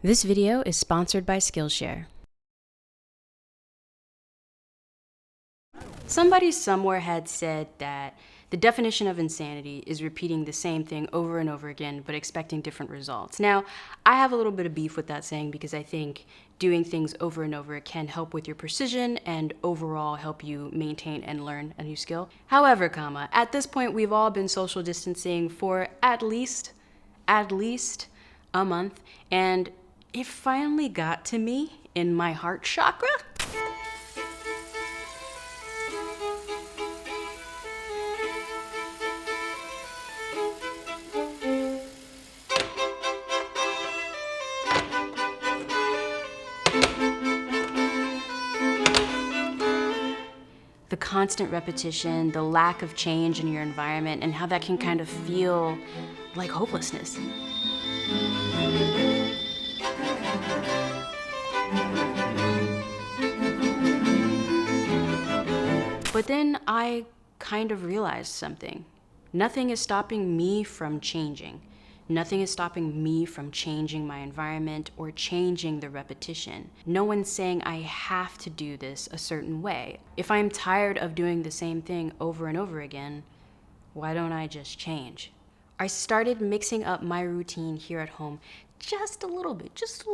This video is sponsored by Skillshare. Somebody somewhere had said that the definition of insanity is repeating the same thing over and over again, but expecting different results. Now, I have a little bit of beef with that saying because I think doing things over and over can help with your precision and overall help you maintain and learn a new skill. However, at this point, we've all been social distancing for at least a month, and it finally got to me in my heart chakra. The constant repetition, the lack of change in your environment, and how that can kind of feel like hopelessness. But then I kind of realized something. Nothing is stopping me from changing. Nothing is stopping me from changing my environment or changing the repetition. No one's saying I have to do this a certain way. If I'm tired of doing the same thing over and over again, why don't I just change? I started mixing up my routine here at home just a little bit, just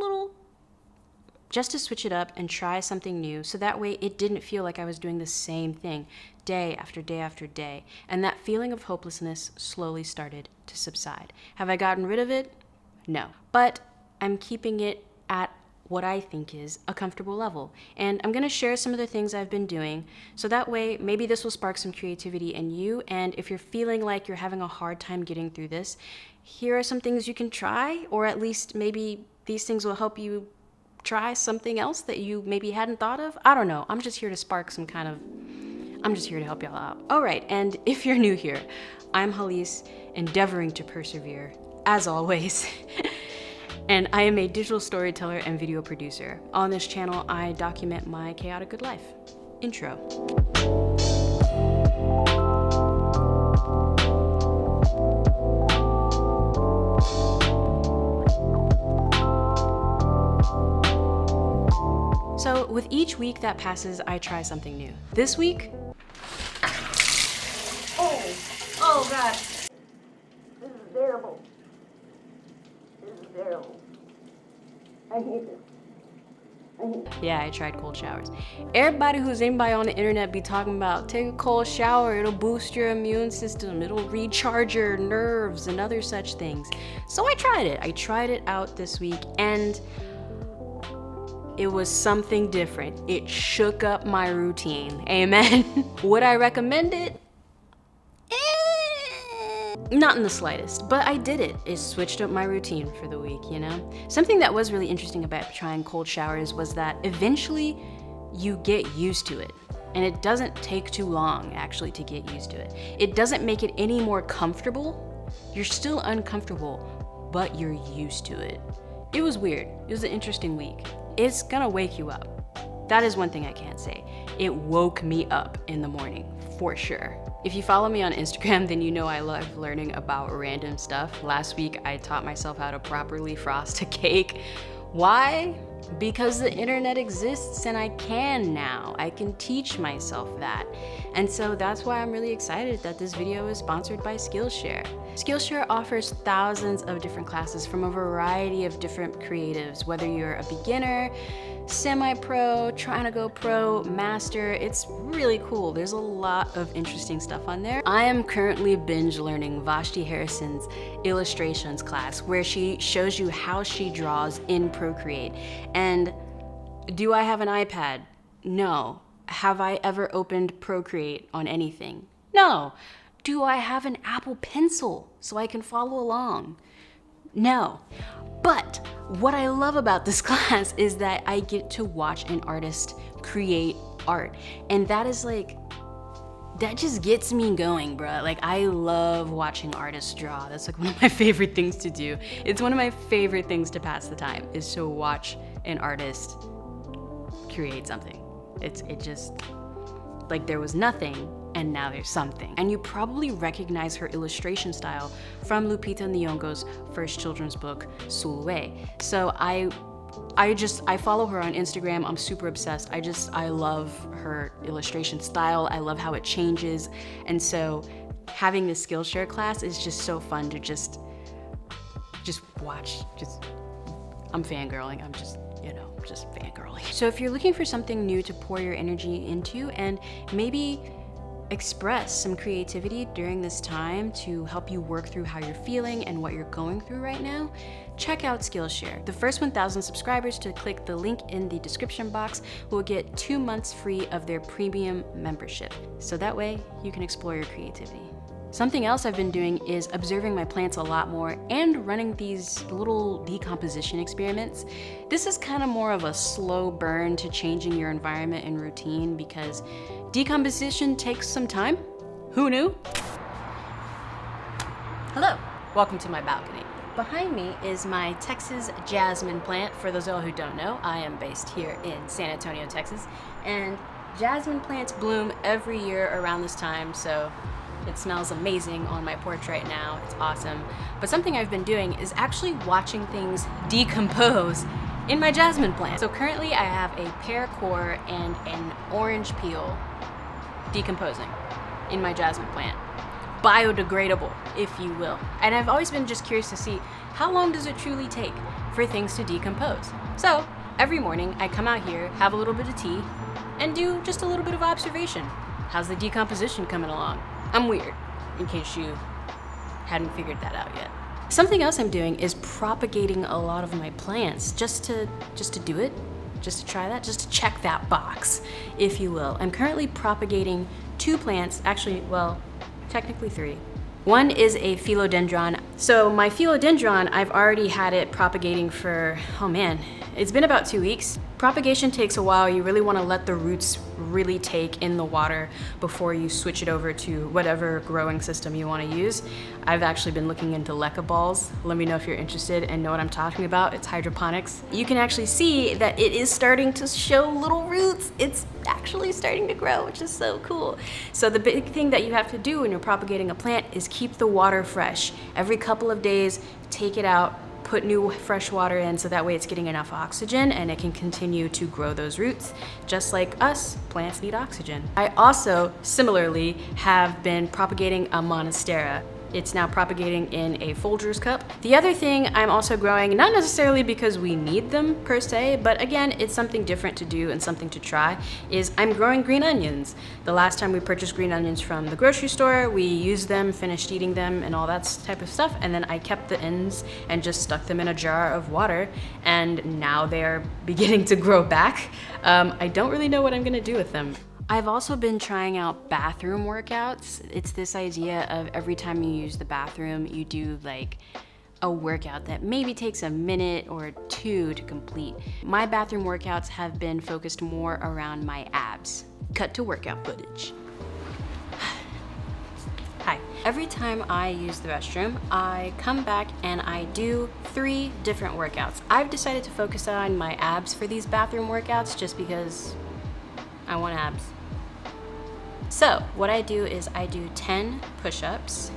to switch it up and try something new, so that way it didn't feel like I was doing the same thing day after day after day. And that feeling of hopelessness slowly started to subside. Have I gotten rid of it? No. But I'm keeping it at what I think is a comfortable level. And I'm gonna share some of the things I've been doing, so that way maybe this will spark some creativity in you. And if you're feeling like you're having a hard time getting through this, here are some things you can try, or at least maybe these things will help you try something else that you maybe hadn't thought of. I don't know. I'm just here to spark I'm just here to help y'all out. All right, and if you're new here, I'm Hallease, endeavoring to persevere, as always. And I am a digital storyteller and video producer. On this channel, I document my chaotic good life. Intro. So with each week that passes, I try something new. This week, oh God. This is terrible. This is terrible. I hate this. Yeah, I tried cold showers. Everybody on the internet be talking about take a cold shower, it'll boost your immune system, it'll recharge your nerves and other such things. So I tried it. I tried it out this week, and it was something different. It shook up my routine. Amen. Would I recommend it? Not in the slightest, but I did it. It switched up my routine for the week, you know? Something that was really interesting about trying cold showers was that eventually you get used to it. And it doesn't take too long, actually, to get used to it. It doesn't make it any more comfortable. You're still uncomfortable, but you're used to it. It was weird. It was an interesting week. It's gonna wake you up. That is one thing I can't say. It woke me up in the morning, for sure. If you follow me on Instagram, then you know I love learning about random stuff. Last week, I taught myself how to properly frost a cake. Why? Because the internet exists and I can now. I can teach myself that. And so that's why I'm really excited that this video is sponsored by Skillshare. Skillshare offers thousands of different classes from a variety of different creatives, whether you're a beginner, semi-pro, trying to go pro, master. It's really cool. There's a lot of interesting stuff on there. I am currently binge learning Vashti Harrison's illustrations class, where she shows you how she draws in Procreate. And do I have an iPad? No. Have I ever opened Procreate on anything? No. Do I have an Apple Pencil so I can follow along? No. But what I love about this class is that I get to watch an artist create art. And that just gets me going, bruh. Like, I love watching artists draw. That's like one of my favorite things to do. It's one of my favorite things to pass the time, is to watch an artist create something. It just, like, there was nothing, and now there's something. And you probably recognize her illustration style from Lupita Nyong'o's first children's book, Sulwe. So I follow her on Instagram. I'm super obsessed. I love her illustration style. I love how it changes. And so having this Skillshare class is just so fun to just watch. I'm fangirling. I'm just fangirling. So if you're looking for something new to pour your energy into and maybe express some creativity during this time to help you work through how you're feeling and what you're going through right now, check out Skillshare. The first 1,000 subscribers to click the link in the description box will get 2 months free of their premium membership. So that way you can explore your creativity. Something else I've been doing is observing my plants a lot more and running these little decomposition experiments. This is kind of more of a slow burn to changing your environment and routine because decomposition takes some time. Who knew? Hello, welcome to my balcony. Behind me is my Texas jasmine plant. For those of you who don't know, I am based here in San Antonio, Texas, and jasmine plants bloom every year around this time, so it smells amazing on my porch right now. It's awesome. But something I've been doing is actually watching things decompose in my jasmine plant. So currently I have a pear core and an orange peel decomposing in my jasmine plant. Biodegradable, if you will. And I've always been just curious to see how long does it truly take for things to decompose. So every morning I come out here, have a little bit of tea, and do just a little bit of observation. How's the decomposition coming along? I'm weird, in case you hadn't figured that out yet. Something else I'm doing is propagating a lot of my plants just to do it, just to try that, just to check that box, if you will. I'm currently propagating 2 plants, actually, well, technically 3. One is a philodendron. So my philodendron, I've already had it propagating for, oh man, it's been about 2 weeks. Propagation takes a while. You really want to let the roots really take in the water before you switch it over to whatever growing system you want to use. I've actually been looking into leca balls. Let me know if you're interested and know what I'm talking about. It's hydroponics. You can actually see that it is starting to show little roots. It's actually starting to grow, which is so cool. So the big thing that you have to do when you're propagating a plant is keep the water fresh. Every couple of days, take it out, put new fresh water in so that way it's getting enough oxygen and it can continue to grow those roots. Just like us, plants need oxygen. I also similarly have been propagating a monstera. It's now propagating in a Folgers cup. The other thing I'm also growing, not necessarily because we need them per se, but again, it's something different to do and something to try, is I'm growing green onions. The last time we purchased green onions from the grocery store, we used them, finished eating them and all that type of stuff, and then I kept the ends and just stuck them in a jar of water, and now they're beginning to grow back. I don't really know what I'm gonna do with them. I've also been trying out bathroom workouts. It's this idea of every time you use the bathroom, you do like a workout that maybe takes a minute or 2 to complete. My bathroom workouts have been focused more around my abs. Cut to workout footage. Hi. Every time I use the restroom, I come back and I do 3 different workouts. I've decided to focus on my abs for these bathroom workouts just because I want abs. So what I do is I do 10 push-ups,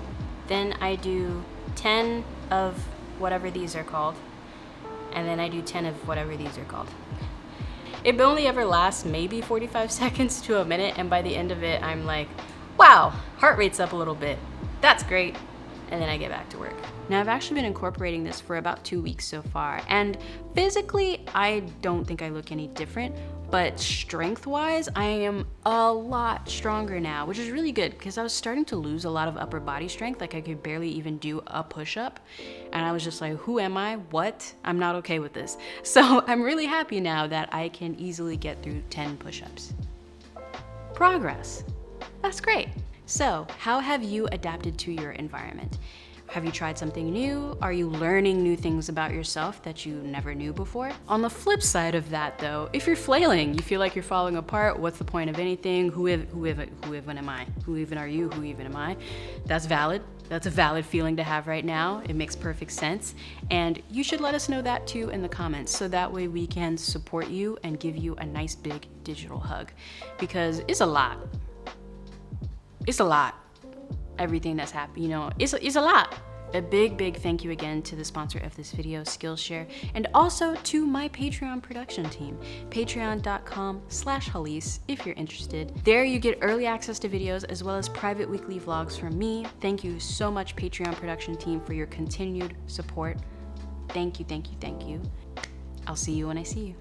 then I do 10 of whatever these are called, and then I do 10 of whatever these are called. It only ever lasts maybe 45 seconds to a minute, and by the end of it, I'm like, wow, heart rate's up a little bit. That's great. And then I get back to work. Now I've actually been incorporating this for about 2 weeks so far, and physically, I don't think I look any different, but strength-wise, I am a lot stronger now, which is really good because I was starting to lose a lot of upper body strength. Like I could barely even do a push-up, and I was just like, who am I? What? I'm not okay with this. So I'm really happy now that I can easily get through 10 push-ups. Progress. That's great. So, how have you adapted to your environment? Have you tried something new? Are you learning new things about yourself that you never knew before? On the flip side of that though, if you're flailing, you feel like you're falling apart, what's the point of anything? Who even am I? Who even are you? Who even am I? That's valid. That's a valid feeling to have right now. It makes perfect sense. And you should let us know that too in the comments so that way we can support you and give you a nice big digital hug because it's a lot. it's a lot. Everything that's happened, you know, it's a lot. A big thank you again to the sponsor of this video, Skillshare, and also to my Patreon production team, patreon.com/Hallease if you're interested. There you get early access to videos as well as private weekly vlogs from me. Thank you so much, Patreon production team, for your continued support. Thank you. I'll see you when I see you.